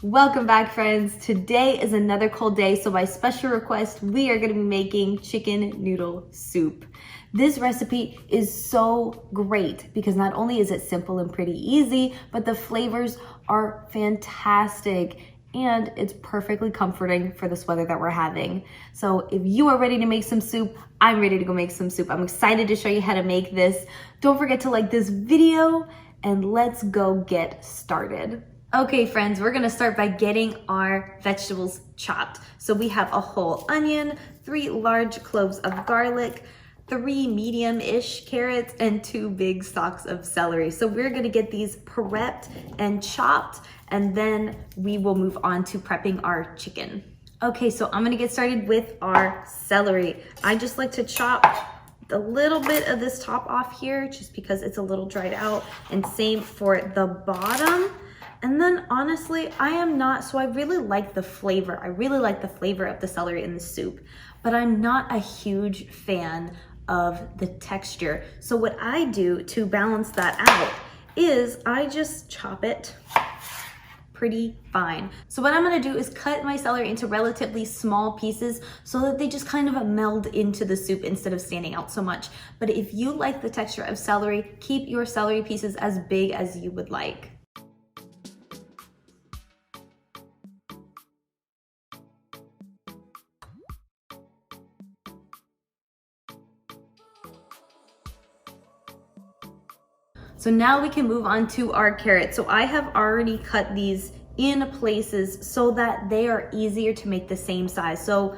Welcome back, friends. Today is another cold day, so by special request, we are going to be making chicken noodle soup. This recipe is so great because not only is it simple and pretty easy, but the flavors are fantastic and it's perfectly comforting for this weather that we're having. So if you are ready to make some soup, I'm ready to go make some soup. I'm excited to show you how to make this. Don't forget to like this video and let's go get started. Okay, friends, we're gonna start by getting our vegetables chopped. So we have a whole onion, 3 large cloves of garlic, 3 medium-ish carrots, and 2 big stalks of celery. So we're gonna get these prepped and chopped, and then we will move on to prepping our chicken. Okay, so I'm gonna get started with our celery. I just like to chop a little bit of this top off here just because it's a little dried out, and same for the bottom. And then honestly, I really like the flavor. I really like the flavor of the celery in the soup, but I'm not a huge fan of the texture. So what I do to balance that out is I just chop it pretty fine. So what I'm gonna do is cut my celery into relatively small pieces so that they just kind of meld into the soup instead of standing out so much. But if you like the texture of celery, keep your celery pieces as big as you would like. So now we can move on to our carrots. So I have already cut these in places so that they are easier to make the same size. So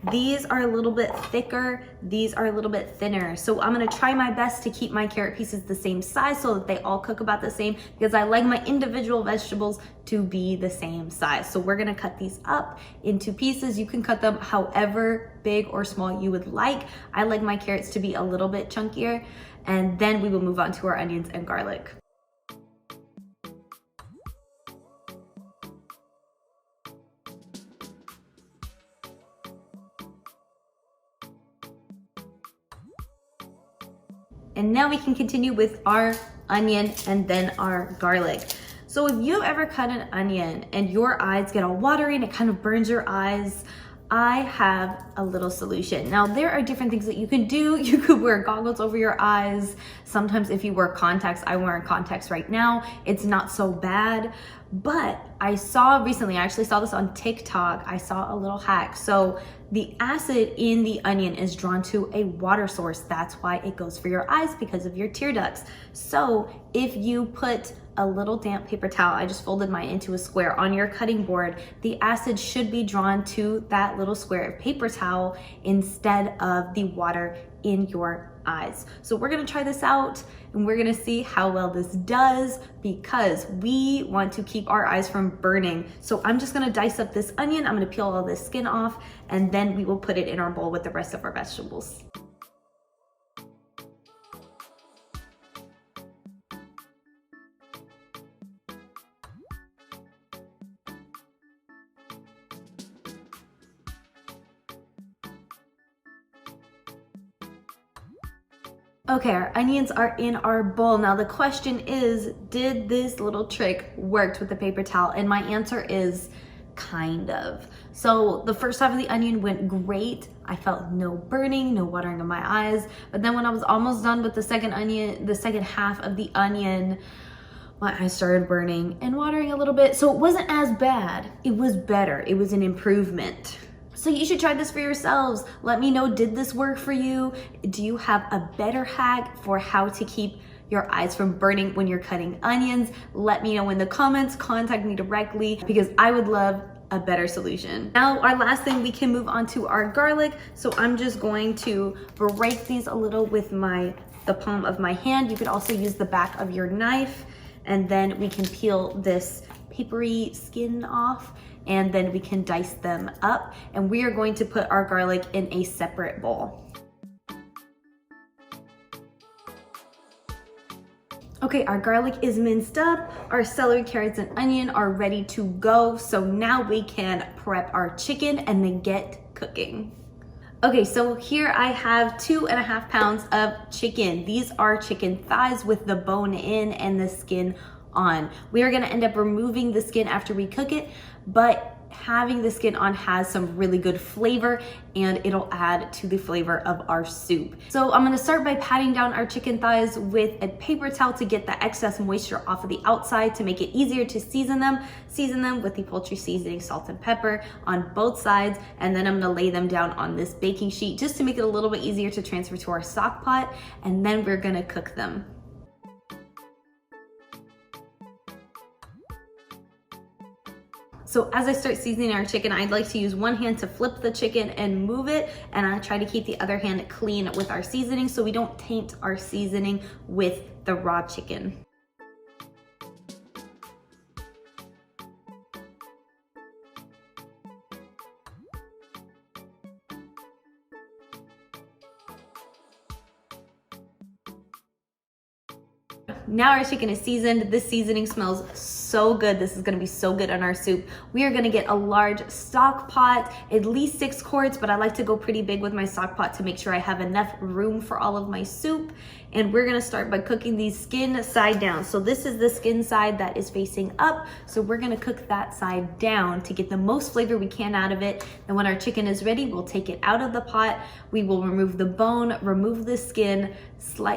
these are a little bit thicker, these are a little bit thinner. So I'm gonna try my best to keep my carrot pieces the same size so that they all cook about the same, because I like my individual vegetables to be the same size. So we're gonna cut these up into pieces. You can cut them however big or small you would like. I like my carrots to be a little bit chunkier, and then we will move on to our onions and garlic. And now we can continue with our onion and then our garlic. So if you've ever cut an onion and your eyes get all watery and it kind of burns your eyes, I have a little solution. Now, there are different things that you can do. You could wear goggles over your eyes. Sometimes if you wear contacts, I'm wearing contacts right now, it's not so bad. But I saw recently, I actually saw this on TikTok, I saw a little hack. So the acid in the onion is drawn to a water source. That's why it goes for your eyes, because of your tear ducts. So if you put a little damp paper towel, I just folded mine into a square, on your cutting board, the acid should be drawn to that little square of paper towel instead of the water in your eyes. So we're gonna try this out and we're gonna see how well this does, because we want to keep our eyes from burning. So I'm just gonna dice up this onion, I'm gonna peel all this skin off, and then we will put it in our bowl with the rest of our vegetables. Okay, our onions are in our bowl. Now the question is, did this little trick work with the paper towel? And my answer is kind of. So the first half of the onion went great. I felt no burning, no watering of my eyes. But then when I was almost done with the second half of the onion, my eyes started burning and watering a little bit. So it wasn't as bad. It was better. It was an improvement. So you should try this for yourselves. Let me know, did this work for you? Do you have a better hack for how to keep your eyes from burning when you're cutting onions? Let me know in the comments, contact me directly, because I would love a better solution. Now our last thing, we can move on to our garlic. So I'm just going to break these a little with the palm of my hand. You could also use the back of your knife, and then we can peel this papery skin off, and then we can dice them up, and we are going to put our garlic in a separate bowl. Okay, our garlic is minced up, our celery, carrots, and onion are ready to go. So now we can prep our chicken and then get cooking. Okay, so here I have 2.5 pounds of chicken. These are chicken thighs with the bone in and the skin on. We are gonna end up removing the skin after we cook it, but having the skin on has some really good flavor and it'll add to the flavor of our soup. So I'm gonna start by patting down our chicken thighs with a paper towel to get the excess moisture off of the outside to make it easier to season them. Season them with the poultry seasoning, salt and pepper on both sides, and then I'm gonna lay them down on this baking sheet just to make it a little bit easier to transfer to our stock pot, and then we're gonna cook them. So as I start seasoning our chicken, I'd like to use one hand to flip the chicken and move it, and I try to keep the other hand clean with our seasoning so we don't taint our seasoning with the raw chicken. Now our chicken is seasoned. This seasoning smells so good. This is gonna be so good on our soup. We are gonna get a large stock pot, at least 6 quarts, but I like to go pretty big with my stock pot to make sure I have enough room for all of my soup. And we're gonna start by cooking these skin side down. So this is the skin side that is facing up. So we're gonna cook that side down to get the most flavor we can out of it. And when our chicken is ready, we'll take it out of the pot. We will remove the bone, remove the skin.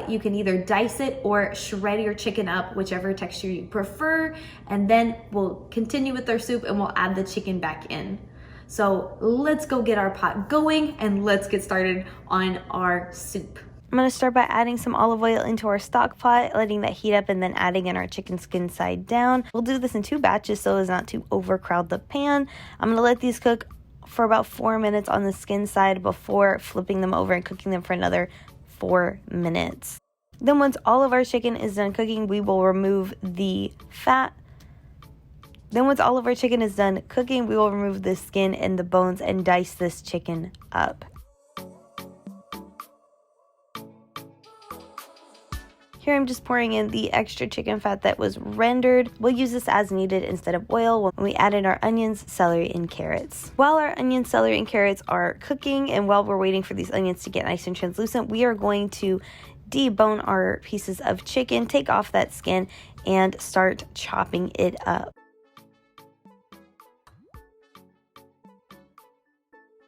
You can either dice it or shred your chicken up, whichever texture you prefer. And then we'll continue with our soup and we'll add the chicken back in. So let's go get our pot going and let's get started on our soup. I'm gonna start by adding some olive oil into our stock pot, letting that heat up, and then adding in our chicken skin side down. We'll do this in 2 batches so as not to overcrowd the pan. I'm gonna let these cook for about 4 minutes on the skin side before flipping them over and cooking them for another 4 minutes. Then once all of our chicken is done cooking, we will remove the fat. Then once all of our chicken is done cooking, we will remove the skin and the bones and dice this chicken up. Here I'm just pouring in the extra chicken fat that was rendered. We'll use this as needed instead of oil when we add in our onions, celery, and carrots. While our onions, celery, and carrots are cooking, and while we're waiting for these onions to get nice and translucent, we are going to debone our pieces of chicken, take off that skin, and start chopping it up.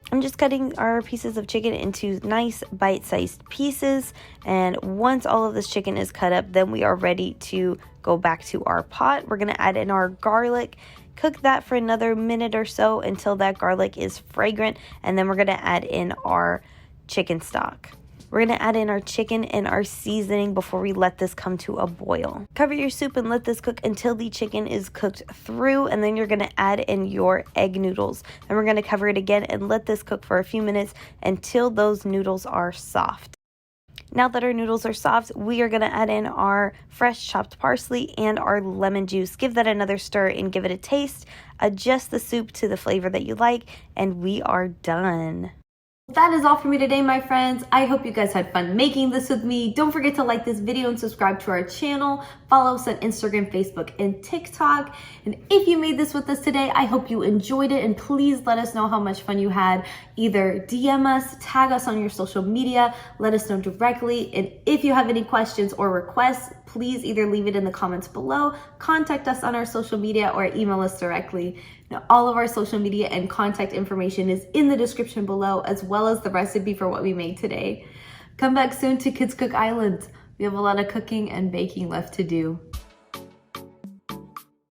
I'm just cutting our pieces of chicken into nice bite-sized pieces, and once all of this chicken is cut up, then we are ready to go back to our pot. We're going to add in our garlic, cook that for another minute or so until that garlic is fragrant, and then we're going to add in our chicken stock. We're going to add in our chicken and our seasoning before we let this come to a boil. Cover your soup and let this cook until the chicken is cooked through, and then you're going to add in your egg noodles. Then we're going to cover it again and let this cook for a few minutes until those noodles are soft. Now that our noodles are soft, we are going to add in our fresh chopped parsley and our lemon juice. Give that another stir and give it a taste. Adjust the soup to the flavor that you like, and we are done. That is all for me today, my friends. I hope you guys had fun making this with me. Don't forget to like this video and subscribe to our channel. Follow us on Instagram, Facebook, and TikTok. And if you made this with us today, I hope you enjoyed it. And please let us know how much fun you had. Either DM us, tag us on your social media, let us know directly. And if you have any questions or requests, please either leave it in the comments below, contact us on our social media, or email us directly. Now, all of our social media and contact information is in the description below, as well as the recipe for what we made today. Come back soon to Kids Cook Island. We have a lot of cooking and baking left to do.